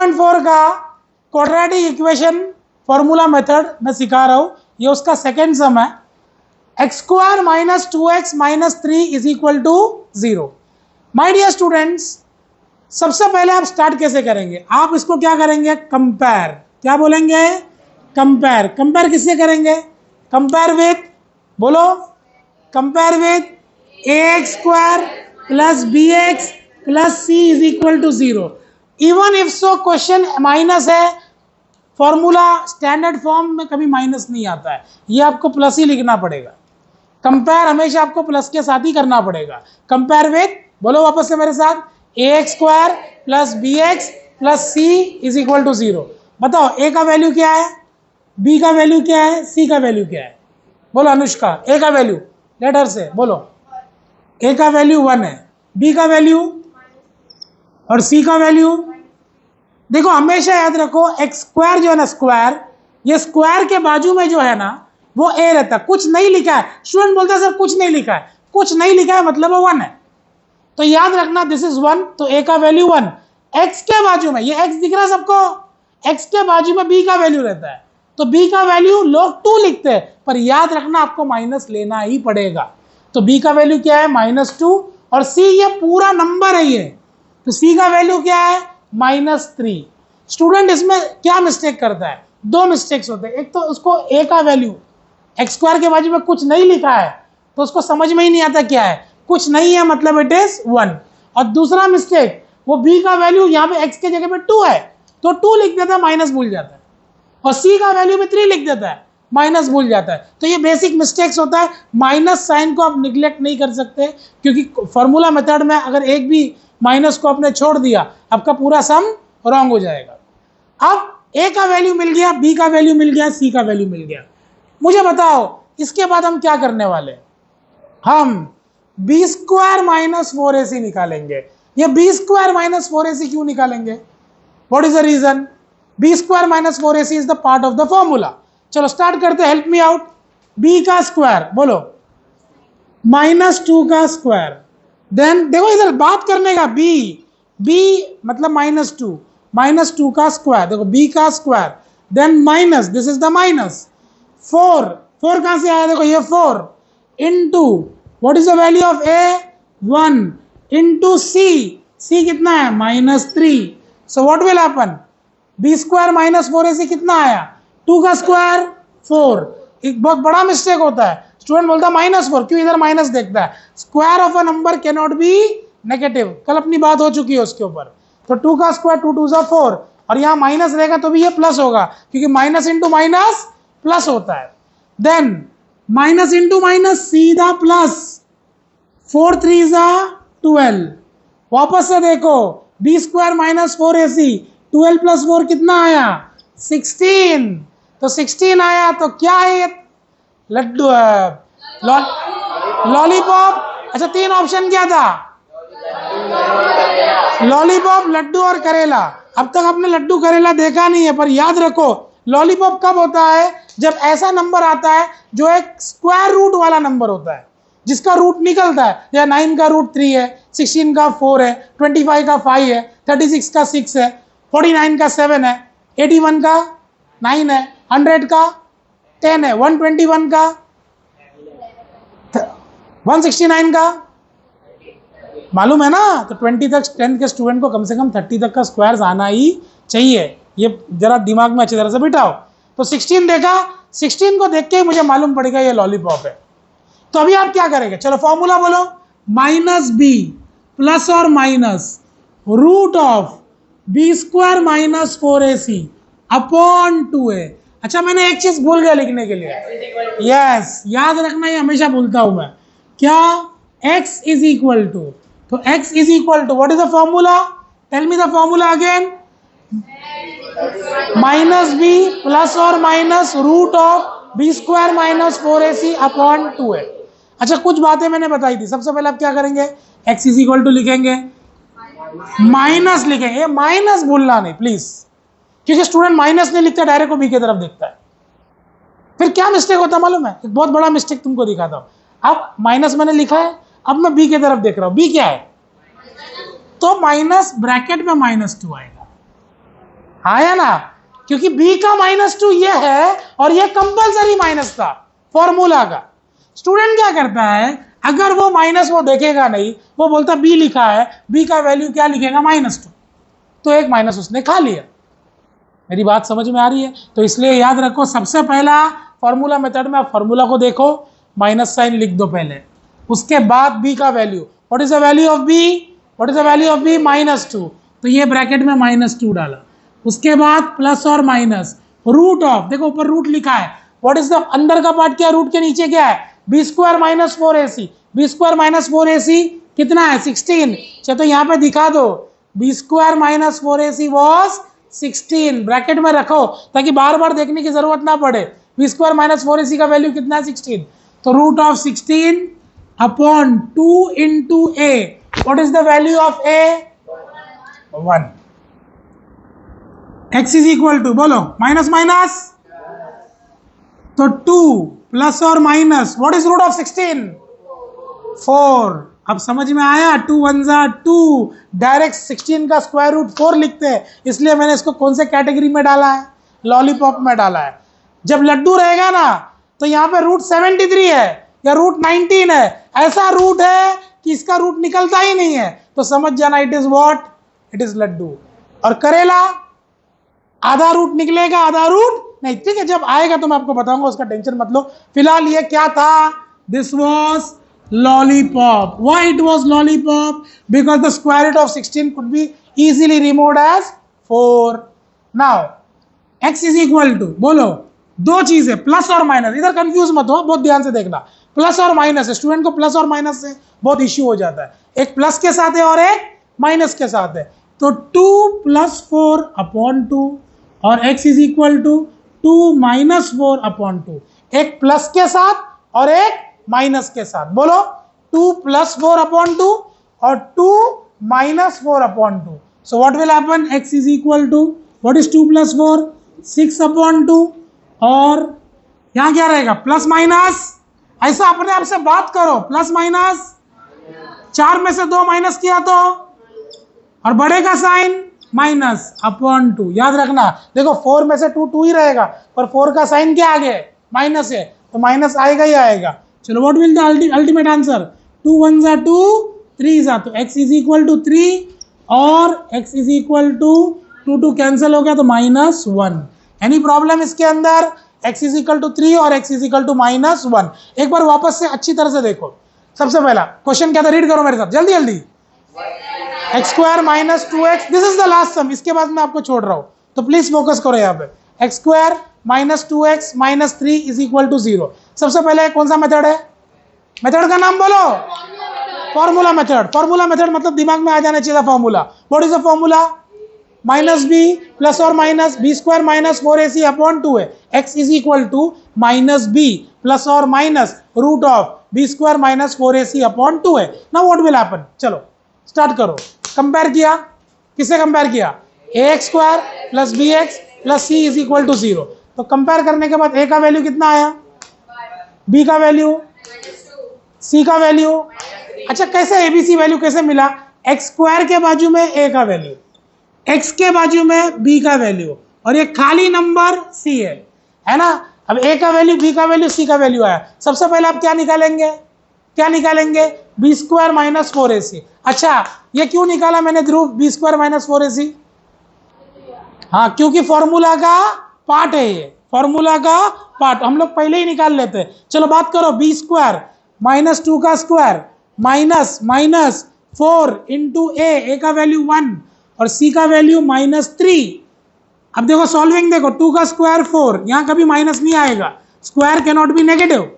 4 का quadratic equation formula method मैं सिखा रहा हूं, ये उसका सेकेंड सम है। X square minus 2x minus 3 is equal to 0। My dear students, सबसे पहले आप स्टार्ट कैसे करेंगे? आप इसको क्या करेंगे? कंपेयर। क्या बोलेंगे? कंपेयर। कंपेयर किससे करेंगे? कंपेयर विथ, बोलो, compare with a x square plus b x plus c is equal to 0। Even if so question minus है, फॉर्मूला स्टैंडर्ड फॉर्म में कभी माइनस नहीं आता है, ये आपको प्लस ही लिखना पड़ेगा। कंपेयर हमेशा आपको प्लस के साथ ही करना पड़ेगा। कंपेयर विथ, बोलो वापस से मेरे साथ, a x square plus b x plus c is equal to 0। बताओ ए का वैल्यू क्या है, बी का वैल्यू क्या है, सी का वैल्यू क्या है? बोलो अनुष्का, ए का वैल्यू लेटर से बोलो। ए का वैल्यू 1 है, बी का वैल्यू और सी का वैल्यू। देखो हमेशा याद रखो, एक्स स्क्वायर जो है ना, स्क्वायर, ये स्क्वायर के बाजू में जो है ना वो ए रहता है। कुछ नहीं लिखा है, स्टूडेंट बोलता है सर कुछ नहीं लिखा है, कुछ नहीं लिखा है मतलब वो 1 है, तो याद रखना दिस इज 1, तो ए का वैल्यू 1। एक्स के बाजू में, ये एक्स दिख रहा है सबको, एक्स के बाजू में बी का वैल्यू रहता है, तो बी का वैल्यू लोग 2 लिखते हैं, पर याद रखना आपको माइनस लेना ही पड़ेगा। तो बी का वैल्यू क्या है? -2, और सी ये पूरा नंबर है ये, तो सी का वैल्यू क्या है? -3। स्टूडेंट इसमें क्या मिस्टेक करता है? 2 मिस्टेक्स होते हैं। एक तो उसको ए का वैल्यू एक्स स्क्वायर के बाजू में कुछ नहीं लिखा है तो उसको समझ में ही नहीं आता क्या है, कुछ नहीं है मतलब इट इज 1। और दूसरा मिस्टेक, वो बी का वैल्यू यहाँ पे एक्स के जगह पे 2 है तो 2 लिख देता है, माइनस भूल जाता है, और सी का वैल्यू में 3 लिख देता है, माइनस भूल जाता है। तो ये बेसिक मिस्टेक्स होता है। माइनस साइन को आप निग्लेक्ट नहीं कर सकते, क्योंकि फॉर्मूला मेथड में अगर एक भी माइनस को आपने छोड़ दिया, आपका पूरा सम रॉन्ग हो जाएगा। अब ए का वैल्यू मिल गया, बी का वैल्यू मिल गया, सी का वैल्यू मिल गया। मुझे बताओ इसके बाद हम क्या करने वाले? हम बी स्क्वायर माइनस 4ac निकालेंगे। ये बी स्क्वायर माइनस 4ac क्यों निकालेंगे? What is the reason? B square minus 4ac is the part of the formula. चलो स्टार्ट करते हैं, हेल्प मी आउट। बी का स्क्वायर बोलो, -2 का स्क्वायर, देन देखो इधर बात करने का, बी मतलब -2 का स्क्वायर, देखो बी का square, then minus, this is the minus 4 कहां से आया? देखो ये 4 into what is the value of a? 1 into c कितना है? -3। So what will happen? B square minus 4ac कितना आया? 2 का स्क्वायर 4। एक बहुत बड़ा मिस्टेक होता है, स्टूडेंट बोलता है -4, क्यों इधर माइनस देखता है? Square of a number can not be negative, कल अपनी बात हो चुकी है उसके ऊपर। तो 2 का स्क्वायर 2 2 4, और यहाँ माइनस रहेगा तो भी ये प्लस होगा, क्योंकि माइनस इंटू माइनस प्लस होता है। देन माइनस इंटू माइनस सीधा प्लस, 4 3 12। वापस से देखो, B square minus 4ac, 12 plus 4 कितना आया? 16। तो 16 आया तो क्या है? लड्डू, लॉलीपॉप। अच्छा 3 ऑप्शन क्या था? लॉलीपॉप, लड्डू और करेला। अब तक आपने लड्डू करेला देखा नहीं है, पर याद रखो लॉलीपॉप कब होता है? जब ऐसा नंबर आता है जो एक स्क्वायर रूट वाला नंबर होता है, जिसका रूट निकलता है। या 9 का रूट 3 है, 16 का 4 है, 25 का 5 है, 36 का 6 है, 49 का 7 है, 81 का 9 है, 100 का 10 है, 121 का 169 का, मालूम है ना? तो 20 तक 10 के स्टूडेंट को कम से कम 30 तक का स्क्वायर्स आना ही चाहिए, ये जरा दिमाग में अच्छी तरह से बिठाओ। तो 16 देखा, 16 को देख के ही मुझे मालूम पड़ेगा ये लॉलीपॉप है। तो अभी आप क्या करेंगे? चलो फॉर्मूला बोलो, -b प्लस और minus root of b square minus 4ac upon 2a। अच्छा मैंने एक चीज भूल गया लिखने के लिए, यस याद रखना, ये हमेशा भूलता हूं मैं, क्या? x इज इक्वल टू, तो x is equal to what is the formula? Tell me the formula again. -b plus और minus root of b square minus 4ac upon 2a। अच्छा कुछ बातें मैंने बताई थी, सबसे पहले आप क्या करेंगे? x इज इक्वल टू लिखेंगे, माइनस लिखेंगे, माइनस भूलना नहीं प्लीज, क्योंकि स्टूडेंट माइनस नहीं लिखता, डायरेक्ट को बी की तरफ देखता है। फिर क्या मिस्टेक होता है मालूम है? एक बहुत बड़ा मिस्टेक तुमको दिखाता हूं। अब माइनस मैंने लिखा है, अब मैं बी की तरफ देख रहा हूं, बी क्या है? तो माइनस ब्रैकेट में -2 आएगा, आया ना, क्योंकि b का -2 ये है और ये कंपलसरी माइनस था फॉर्मूला का। स्टूडेंट क्या करता है, अगर वो माइनस वो देखेगा नहीं, वो बोलता b लिखा है, b का वैल्यू क्या लिखेगा -2, तो एक माइनस उसने खा लिया। मेरी बात समझ में आ रही है? तो इसलिए याद रखो, सबसे पहला फॉर्मूला मेथड में आप फॉर्मूला को देखो, माइनस साइन लिख दो पहले, उसके बाद b का value, what is the value of b, what is the value of b -2, तो ये ब्रैकेट में -2 डाला, उसके बाद प्लस और माइनस रूट ऑफ, देखो ऊपर रूट लिखा है, व्हाट इज द अंदर का पार्ट क्या, रूट के नीचे क्या है, b² - 4ac, b² - 4ac कितना है 16, तो यहाँ पे दिखा दो b² - 4ac वॉज 16, ब्रैकेट में रखो ताकि बार बार देखने की जरूरत ना पड़े। b² - 4ac का वैल्यू कितना है 16, तो root of 16 upon 2 into a, what is the value of a 1, x is equal to, बोलो माइनस माइनस, तो 2 प्लस और minus, what is root of 16 4, अब समझ में आया, 2 1 जा 2, डायरेक्ट 16 का स्क्वायर रूट 4 लिखते हैं, इसलिए मैंने इसको कौन से कैटेगरी में डाला है, लॉलीपॉप में डाला है। जब लड्डू रहेगा ना तो यहाँ पे रूट 73 है या रूट 19 है, ऐसा रूट है कि इसका रूट निकलता ही नहीं है, तो समझ जाना it is what, it is laddu. और करेला आधा रूट निकलेगा आधा रूट नहीं, ठीक है, जब आएगा तो मैं आपको बताऊंगा, उसका टेंशन मत लो। फिलहाल ये क्या था, this was lollipop. Why it was lollipop? Because the square root of 16 could be easily removed as 4. Now x is equal to, बोलो दो चीज है, प्लस और माइनस, इधर कंफ्यूज मत हो, बहुत ध्यान से देखना, प्लस और माइनस है, स्टूडेंट को प्लस और माइनस से बहुत इश्यू हो जाता है, एक प्लस के साथ है और एक माइनस के साथ है, तो 2 + 4 अपॉन 2 और x is equal to 2 - 4 upon 2, एक प्लस के साथ और एक माइनस के साथ, बोलो 2 + 4 अपॉन 2 और 2 - 4 upon 2, so what will happen, x is equal to, what is 2 + 4 6 upon 2, और यहाँ क्या रहेगा प्लस माइनस, ऐसा अपने आप से बात करो, प्लस माइनस, 4 में से 2 माइनस किया तो, और बड़े का साइन माइनस अपॉन 2, याद रखना, देखो 4 में से 2 2 ही रहेगा, पर 4 का साइन क्या आगे माइनस है, तो माइनस आएगा ही आएगा। चलो what will the ultimate answer, 2 1 जा 2 3 जा, तो x इज इक्वल टू 3 और x is equal to 2 cancel हो गया तो -1। एनी प्रॉब्लम इसके अंदर, x इज इक्वल टू 3 और x इज इक्वल टू -1। एक बार वापस से अच्छी तरह से देखो, सबसे पहला क्वेश्चन क्या था, रीड करो मेरे साथ जल्दी जल्दी, x² - 2x, this is the last sum, इसके बाद मैं आपको छोड़ रहा हूं, तो प्लीज फोकस करो यहाँ पे, x² - 2x - 3 is equal to 0। सबसे पहले कौन सा मेथड है, मेथड का नाम बोलो, फॉर्मूला मेथड। फॉर्मूला मेथड मतलब दिमाग में आ जाना चाहिए formula, what is the formula, -b plus और माइनस b² - 4ac अपॉन 2 है, x is equal to -b plus और minus root of b² - 4ac upon 2 है। नाउ व्हाट विल हैपन, चलो स्टार्ट करो, कंपेयर किया, किससे कंपेयर किया, ax² + bx + c is equal to 0, तो कंपेयर करने के बाद a का वैल्यू कितना आया, b का वैल्यू, c का वैल्यू, अच्छा कैसे abc वैल्यू कैसे मिला, x² के बाजू में a का वैल्यू, x के बाजू में b का वैल्यू, और ये खाली नंबर c है ना। अब a का वैल्यू, b का वैल्यू, c का वैल्यू आया, सबसे पहले आप क्या निकालेंगे, क्या निकालेंगे, b² - 4ac। अच्छा ये क्यों निकाला मैंने ध्रुव b² - 4ac, हाँ क्योंकि फॉर्मूला का पार्ट है, ये फॉर्मूला का पार्ट हम लोग पहले ही निकाल लेते हैं। चलो बात करो, b² - 2 का स्क्वायर माइनस 4 इंटू a का वैल्यू 1 और c का वैल्यू -3। अब देखो सॉल्विंग देखो, 2 का स्क्वायर 4, यहाँ कभी माइनस नहीं आएगा, square can not be negative,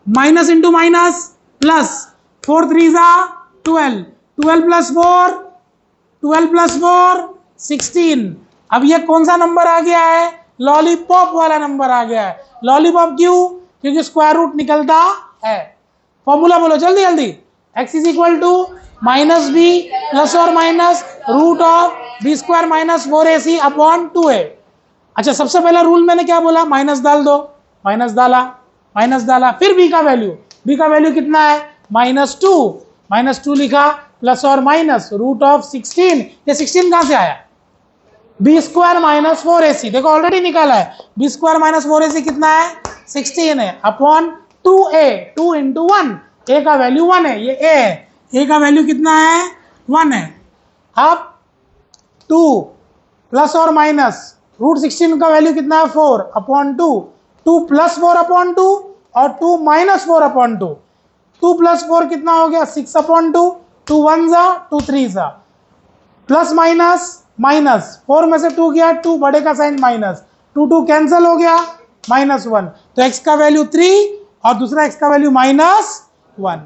minus into minus plus, 4 3 जा 12, 12 + 4 16। अब ये कौन सा नंबर आ गया है, लॉलीपॉप वाला नंबर आ गया है। लॉलीपॉप क्यों, क्योंकि स्क्वायर रूट निकलता है। फॉर्मूला बोलो जल्दी जल्दी, x is equal to -b plus और minus root of b² - 4ac upon 2a। अच्छा सबसे पहला रूल मैंने क्या बोला, माइनस डाल दो, माइनस डाला, फिर b का वैल्यू कितना है, -2 लिखा, प्लस और माइनस रूट ऑफ 16, ये 16 कहां से आया, बी स्क्वायर माइनस 4ac, देखो ऑलरेडी निकाला है, बी स्क्वायर माइनस 4ac कितना है 16 है, अपॉन 2a, 2 इंटू 1, ए का वैल्यू 1 है, ये ए है, ए का वैल्यू कितना है 1 है। अब 2 प्लस और माइनस रूट 16 का वैल्यू कितना है 4 अपॉन 2, 2 प्लस 4 अपॉन 2 और 2 माइनस 4 अपॉन 2, 2 प्लस 4 कितना हो गया 6 अपॉन 2, 2 1 जा 2 3 जा, प्लस माइनस माइनस 4 में से 2 गया 2, बड़े का साइन माइनस, 2 2 कैंसिल हो गया -1, तो x का वैल्यू 3 और दूसरा x का वैल्यू -1।